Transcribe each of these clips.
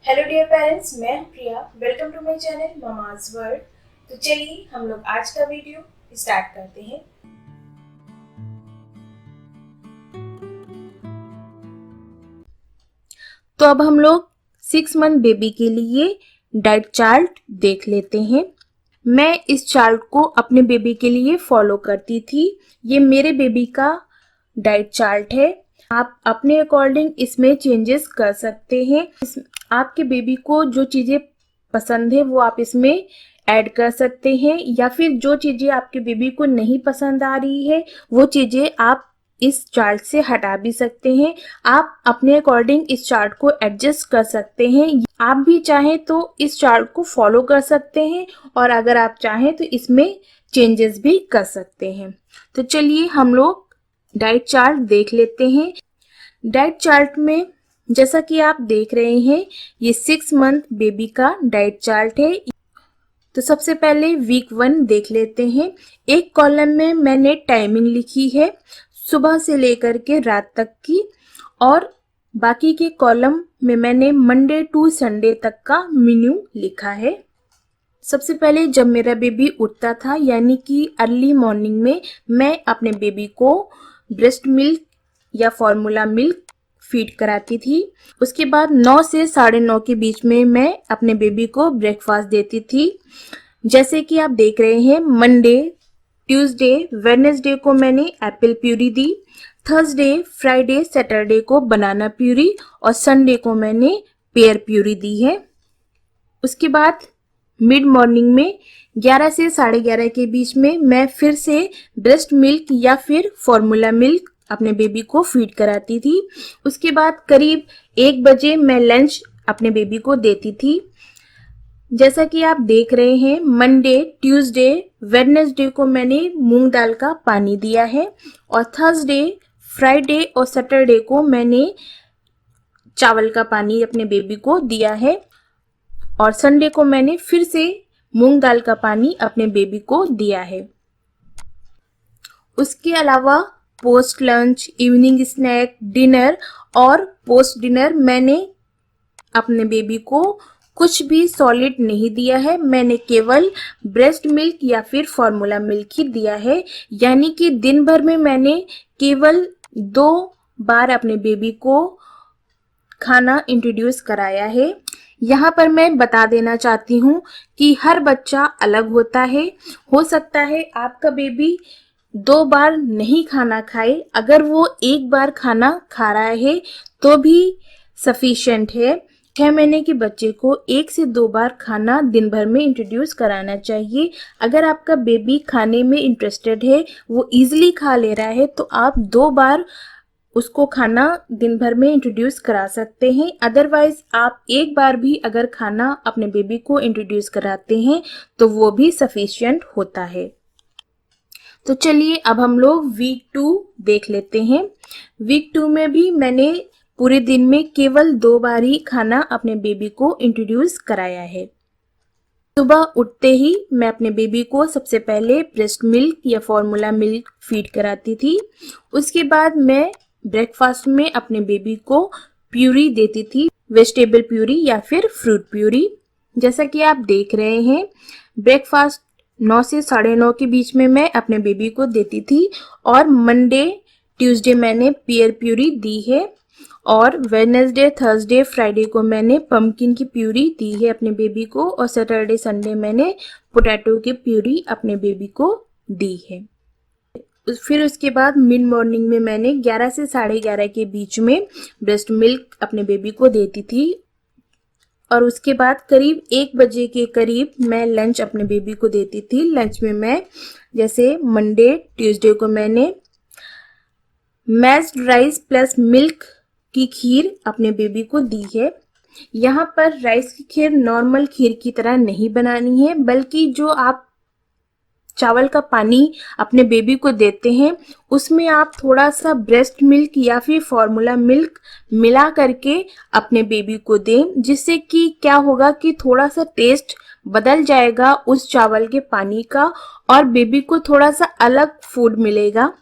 Hello dear parents, मैं हूं Priya. Welcome to my channel mama's world. तो चलिए हम लोग आज का वीडियो स्टार्ट करते हैं। तो अब हम लोग 6 मंथ बेबी के लिए डाइट चार्ट देख लेते हैं। मैं इस चार्ट को अपने बेबी के लिए फॉलो करती थी। ये मेरे बेबी का डाइट चार्ट है। आप अपने अकॉर्डिंग इसमें चेंजेस कर सकते हैं। आपके बेबी को जो चीज़ें पसंद है वो आप इसमें ऐड कर सकते हैं, या फिर जो चीज़ें आपके बेबी को नहीं पसंद आ रही है वो चीज़ें आप इस चार्ट से हटा भी सकते हैं। आप अपने अकॉर्डिंग इस चार्ट को एडजस्ट कर सकते हैं। आप भी चाहें तो इस चार्ट को फॉलो कर सकते हैं, और अगर आप चाहें तो इसमें चेंजेस भी कर सकते हैं। तो चलिए हम लोग डाइट चार्ट देख लेते हैं। डाइट चार्ट में जैसा कि आप देख रहे हैं, ये 6 मंथ बेबी का डाइट चार्ट है। तो सबसे पहले वीक 1 देख लेते हैं। एक कॉलम में मैंने टाइमिंग लिखी है सुबह से लेकर के रात तक की, और बाकी के कॉलम में मैंने मंडे टू संडे तक का मेन्यू लिखा है। सबसे पहले जब मेरा बेबी उठता था, यानी कि अर्ली मॉर्निंग में, मैं अपने बेबी को ब्रेस्ट मिल्क या फॉर्मूला मिल्क फीड कराती थी। उसके बाद 9 से 9:30 के बीच में मैं अपने बेबी को ब्रेकफास्ट देती थी। जैसे कि आप देख रहे हैं, मंडे, ट्यूसडे, वेडनेसडे को मैंने एप्पल प्यूरी दी, थर्सडे, फ्राइडे, सैटरडे को बनाना प्यूरी, और संडे को मैंने पेयर प्यूरी दी है। उसके बाद मिड मॉर्निंग में 11 से 11:30 के बीच में मैं फिर से ब्रेस्ट मिल्क या फिर फॉर्मूला मिल्क अपने बेबी को फीड कराती थी। उसके बाद करीब 1 बजे मैं लंच अपने बेबी को देती थी। जैसा कि आप देख रहे हैं, मंडे, ट्यूसडे, वेडनेसडे को मैंने मूंग दाल का पानी दिया है, और थर्सडे, फ्राइडे और सैटरडे को मैंने चावल का पानी अपने बेबी को दिया है, और संडे को मैंने फिर से मूंग दाल का पानी अपने बेबी को दिया है। उसके अलावा post lunch, evening snack, dinner और पोस्ट डिनर मैंने अपने बेबी को कुछ भी सॉलिड नहीं दिया है। मैंने केवल ब्रेस्ट मिल्क या फिर फॉर्मूला मिल्क ही दिया है। यानी कि दिन भर में मैंने केवल 2 बार अपने बेबी को खाना इंट्रोड्यूस कराया है। यहाँ पर मैं बता देना चाहती हूँ कि हर बच्चा अलग होता है। हो सकता है आपका बेबी 2 बार नहीं खाना खाए, अगर वो 1 बार खाना खा रहा है तो भी सफिशिएंट है। 6 महीने के बच्चे को 1 से 2 बार खाना दिन भर में इंट्रोड्यूस कराना चाहिए। अगर आपका बेबी खाने में इंटरेस्टेड है, वो इजीली खा ले रहा है, तो आप 2 बार उसको खाना दिन भर में इंट्रोड्यूस करा सकते हैं। अदरवाइज आप 1 बार भी अगर खाना अपने बेबी को इंट्रोड्यूस कराते हैं तो वो भी सफिशिएंट होता है। तो चलिए अब हम लोग वीक 2 देख लेते हैं। वीक 2 में भी मैंने पूरे दिन में केवल 2 बार ही खाना अपने बेबी को इंट्रोड्यूस कराया है। सुबह उठते ही मैं अपने बेबी को सबसे पहले ब्रेस्ट मिल्क या फॉर्मूला मिल्क फीड कराती थी। उसके बाद मैं ब्रेकफास्ट में अपने बेबी को प्यूरी देती थी, वेजिटेबल प्यूरी या फिर फ्रूट प्यूरी। जैसा कि आप देख रहे हैं, ब्रेकफास्ट 9 से 9:30 के बीच में मैं अपने बेबी को देती थी, और मंडे, ट्यूसडे मैंने पियर प्यूरी दी है, और वेडनेसडे, थर्सडे, फ्राइडे को मैंने पम्पकिन की प्यूरी दी है अपने बेबी को, और सैटरडे, संडे मैंने पोटैटो की प्यूरी अपने बेबी को दी है। फिर उसके बाद मिड मॉर्निंग में मैंने 11 से 11:30 के बीच में ब्रेस्ट मिल्क अपने बेबी को देती थी, और उसके बाद करीब 1 बजे के करीब मैं लंच अपने बेबी को देती थी। लंच में मैं जैसे मंडे, ट्यूसडे को मैंने मैश्ड राइस प्लस मिल्क की खीर अपने बेबी को दी है। यहाँ पर राइस की खीर नॉर्मल खीर की तरह नहीं बनानी है, बल्कि जो आप चावल का पानी अपने बेबी को देते हैं उसमें आप थोड़ा सा ब्रेस्ट मिल्क या फिर फॉर्मूला मिल्क मिला करके अपने बेबी को दें, जिससे कि क्या होगा कि थोड़ा सा टेस्ट बदल जाएगा उस चावल के पानी का, और बेबी को थोड़ा सा अलग फूड मिलेगा।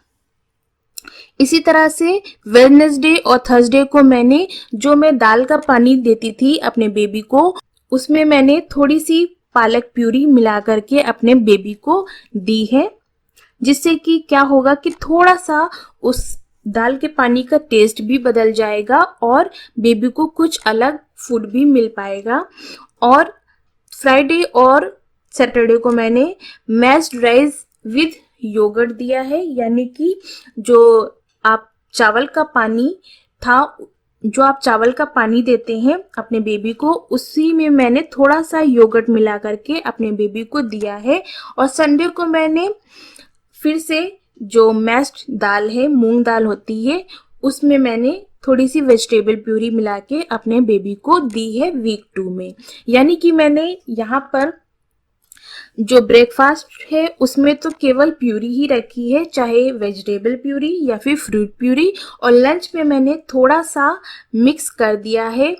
इसी तरह से वेडनेसडे और थर्सडे को मैंने जो मैं दाल का पानी देती थी अपने बेबी को, उसमें मैंने थोड़ी सी पालक प्यूरी मिला करके अपने बेबी को दी है, जिससे कि क्या होगा कि थोड़ा सा उस दाल के पानी का टेस्ट भी बदल जाएगा और बेबी को कुछ अलग फूड भी मिल पाएगा। और फ्राइडे और सैटरडे को मैंने मैश्ड राइस विद योगर्ट दिया है, यानी कि जो आप चावल का पानी था, जो आप चावल का पानी देते हैं अपने बेबी को, उसी में मैंने थोड़ा सा योगर्ट मिला करके अपने बेबी को दिया है। और संडे को मैंने फिर से जो मैश्ड दाल है, मूंग दाल होती है, उसमें मैंने थोड़ी सी वेजिटेबल प्यूरी मिला के अपने बेबी को दी है वीक 2 में। यानी कि मैंने यहाँ पर जो ब्रेकफास्ट है उसमें तो केवल प्यूरी ही रखी है, चाहे वेजिटेबल प्यूरी या फिर फ्रूट प्यूरी। और लंच में मैंने थोड़ा सा मिक्स कर दिया है,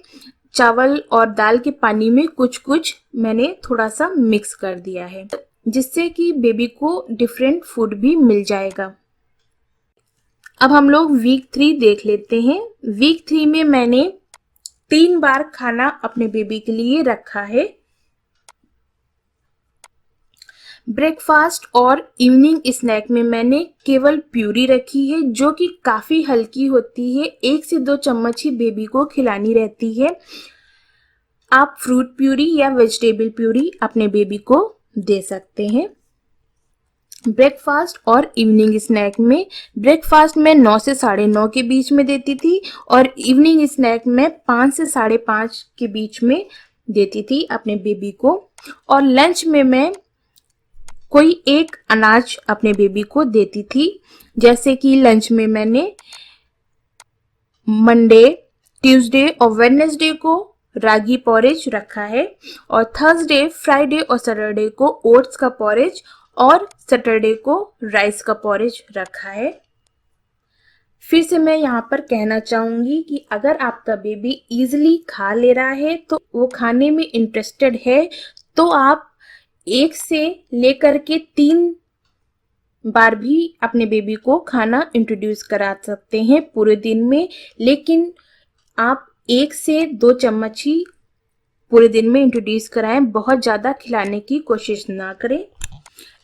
चावल और दाल के पानी में कुछ कुछ मैंने थोड़ा सा मिक्स कर दिया है, जिससे कि बेबी को डिफरेंट फूड भी मिल जाएगा। अब हम लोग वीक 3 देख लेते हैं। वीक 3 में मैंने 3 बार खाना अपने बेबी के लिए रखा है। ब्रेकफास्ट और इवनिंग स्नैक में मैंने केवल प्यूरी रखी है, जो कि काफ़ी हल्की होती है, 1 से 2 चम्मच ही बेबी को खिलानी रहती है। आप फ्रूट प्यूरी या वेजिटेबल प्यूरी अपने बेबी को दे सकते हैं। ब्रेकफास्ट और इवनिंग स्नैक में, ब्रेकफास्ट में 9 से 9:30 के बीच में देती थी और इवनिंग स्नैक में 5 से 5:30 के बीच में देती थी अपने बेबी को। और लंच में मैं कोई एक अनाज अपने बेबी को देती थी, जैसे कि लंच में मैंने मंडे, ट्यूसडे और वेडनेसडे को रागी पॉरेज रखा है, और थर्सडे, फ्राइडे और सैटरडे को ओट्स का पॉरेज और सैटरडे को राइस का पॉरेज रखा है। फिर से मैं यहाँ पर कहना चाहूंगी कि अगर आपका बेबी इजीली खा ले रहा है, तो वो खाने में इंटरेस्टेड है, तो आप 1 से लेकर के 3 बार भी अपने बेबी को खाना इंट्रोड्यूस करा सकते हैं पूरे दिन में। लेकिन आप 1 से 2 चम्मच ही पूरे दिन में इंट्रोड्यूस कराएं, बहुत ज़्यादा खिलाने की कोशिश ना करें।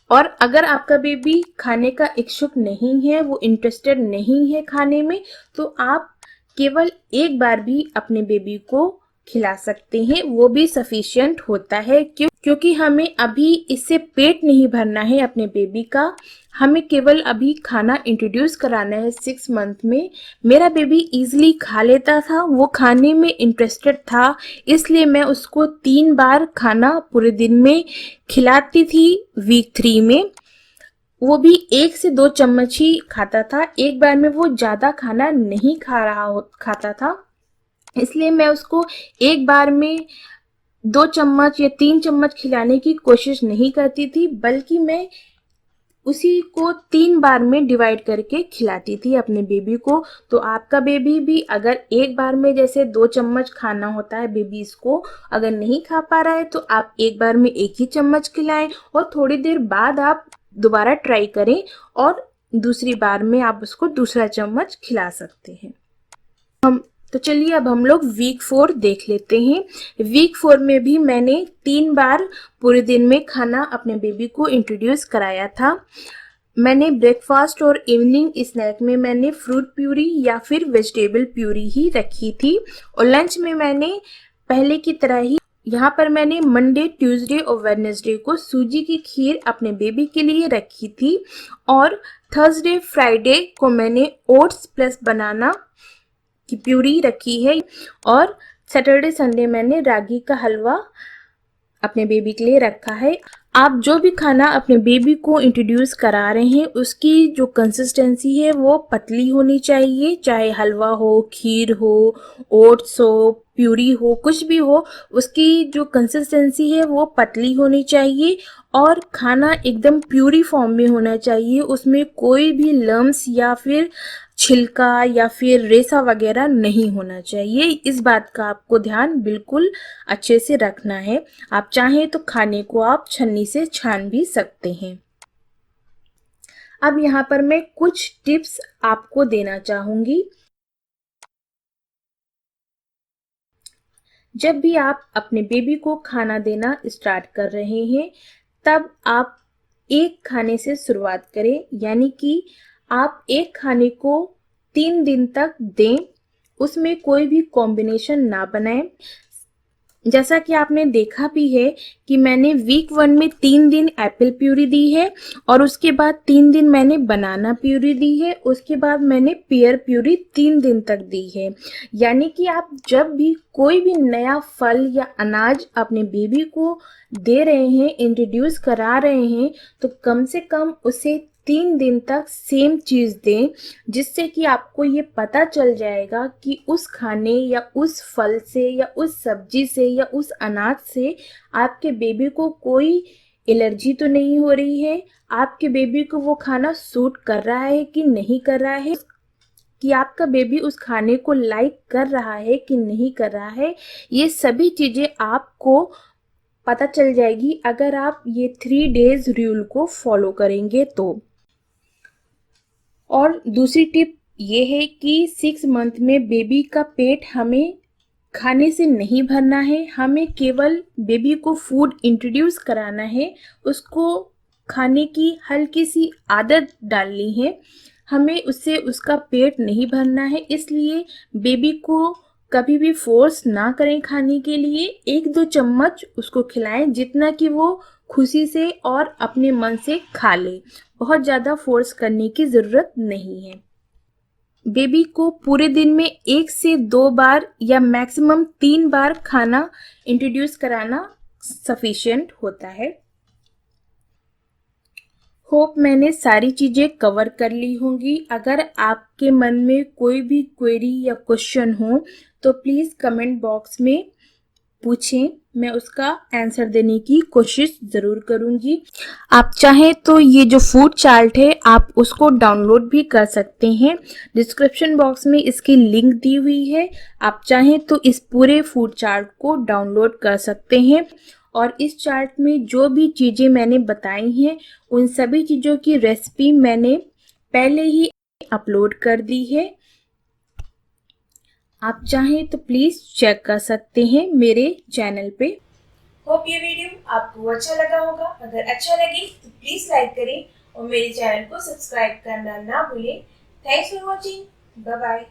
और अगर आपका बेबी खाने का इच्छुक नहीं है, वो इंटरेस्टेड नहीं है खाने में, तो आप केवल 1 बार भी अपने बेबी को खिला सकते हैं, वो भी सफिशिएंट होता है। क्योंकि हमें अभी इससे पेट नहीं भरना है अपने बेबी का, हमें केवल अभी खाना इंट्रोड्यूस कराना है 6 मंथ में। मेरा बेबी इजीली खा लेता था, वो खाने में इंटरेस्टेड था, इसलिए मैं उसको 3 बार खाना पूरे दिन में खिलाती थी वीक 3 में। वो भी 1 से 2 चम्मच ही खाता था, एक बार में वो ज़्यादा खाना नहीं खाता था, इसलिए मैं उसको एक बार में 2 चम्मच या 3 चम्मच खिलाने की कोशिश नहीं करती थी, बल्कि मैं उसी को 3 बार में डिवाइड करके खिलाती थी अपने बेबी को। तो आपका बेबी भी अगर एक बार में जैसे 2 चम्मच खाना होता है बेबीज को, अगर नहीं खा पा रहा है तो आप एक बार में 1 ही चम्मच खिलाएं और थोड़ी देर बाद आप दोबारा ट्राई करें और दूसरी बार में आप उसको दूसरा चम्मच खिला सकते हैं। तो चलिए अब हम लोग वीक 4 देख लेते हैं। वीक 4 में भी मैंने 3 बार पूरे दिन में खाना अपने बेबी को इंट्रोड्यूस कराया था। मैंने ब्रेकफास्ट और इवनिंग स्नैक में मैंने फ्रूट प्यूरी या फिर वेजिटेबल प्यूरी ही रखी थी, और लंच में मैंने पहले की तरह ही यहाँ पर मैंने मंडे, ट्यूसडे और वेडनेसडे को सूजी की खीर अपने बेबी के लिए रखी थी, और थर्सडे, फ्राइडे को मैंने ओट्स प्लस बनाना की प्यूरी रखी है, और सैटरडे संडे मैंने रागी का हलवा अपने बेबी के लिए रखा है। आप जो भी खाना अपने बेबी को इंट्रोड्यूस करा रहे हैं, उसकी जो कंसिस्टेंसी है वो पतली होनी चाहिए, चाहे हलवा हो, खीर हो, ओट्स हो, प्यूरी हो, कुछ भी हो, उसकी जो कंसिस्टेंसी है वो पतली होनी चाहिए और खाना एकदम प्यूरी फॉर्म में होना चाहिए। उसमें कोई भी लम्स या फिर छिलका या फिर रेसा वगैरह नहीं होना चाहिए। इस बात का आपको ध्यान बिल्कुल अच्छे से रखना है। आप चाहें तो खाने को आप छन्नी से छान भी सकते हैं। अब यहाँ पर मैं कुछ टिप्स आपको देना चाहूँगी। जब भी आप अपने बेबी को खाना देना स्टार्ट कर रहे हैं, तब आप एक खाने से शुरुआत करें, यानी कि आप एक खाने को 3 दिन तक दें, उसमें कोई भी कॉम्बिनेशन ना बनाएं। जैसा कि आपने देखा भी है कि मैंने वीक 1 में 3 दिन एप्पल प्यूरी दी है और उसके बाद 3 दिन मैंने बनाना प्यूरी दी है, उसके बाद मैंने पियर प्यूरी 3 दिन तक दी है। यानी कि आप जब भी कोई भी नया फल या अनाज अपने बेबी को दे रहे हैं, इंट्रोड्यूस करा रहे हैं, तो कम से कम उसे 3 दिन तक सेम चीज़ दें, जिससे कि आपको ये पता चल जाएगा कि उस खाने या उस फल से या उस सब्जी से या उस अनाज से आपके बेबी को कोई एलर्जी तो नहीं हो रही है, आपके बेबी को वो खाना सूट कर रहा है कि नहीं कर रहा है, कि आपका बेबी उस खाने को लाइक कर रहा है कि नहीं कर रहा है। ये सभी चीज़ें आपको पता चल जाएगी अगर आप ये 3 डेज रूल को फॉलो करेंगे तो। और दूसरी टिप ये है कि 6 मंथ में बेबी का पेट हमें खाने से नहीं भरना है, हमें केवल बेबी को फूड इंट्रोड्यूस कराना है, उसको खाने की हल्की सी आदत डालनी है, हमें उससे उसका पेट नहीं भरना है। इसलिए बेबी को कभी भी फोर्स ना करें खाने के लिए, 1-2 चम्मच उसको खिलाएं जितना कि वो खुशी से और अपने मन से खा ले, बहुत ज़्यादा फोर्स करने की ज़रूरत नहीं है। बेबी को पूरे दिन में 1 से 2 बार या मैक्सिमम 3 बार खाना इंट्रोड्यूस कराना सफिशिएंट होता है। होप मैंने सारी चीज़ें कवर कर ली होंगी। अगर आपके मन में कोई भी क्वेरी या क्वेश्चन हो तो प्लीज़ कमेंट बॉक्स में पूछें, मैं उसका आंसर देने की कोशिश ज़रूर करूँगी। आप चाहें तो ये जो फूड चार्ट है आप उसको डाउनलोड भी कर सकते हैं, डिस्क्रिप्शन बॉक्स में इसकी लिंक दी हुई है, आप चाहें तो इस पूरे फूड चार्ट को डाउनलोड कर सकते हैं। और इस चार्ट में जो भी चीज़ें मैंने बताई हैं उन सभी चीज़ों की रेसिपी मैंने पहले ही अपलोड कर दी है, आप चाहें तो प्लीज़ चेक कर सकते हैं मेरे चैनल पे। होप ये वीडियो आपको अच्छा लगा होगा। अगर अच्छा लगे तो प्लीज़ लाइक करें और मेरे चैनल को सब्सक्राइब करना ना भूलें। Thanks for watching, bye bye.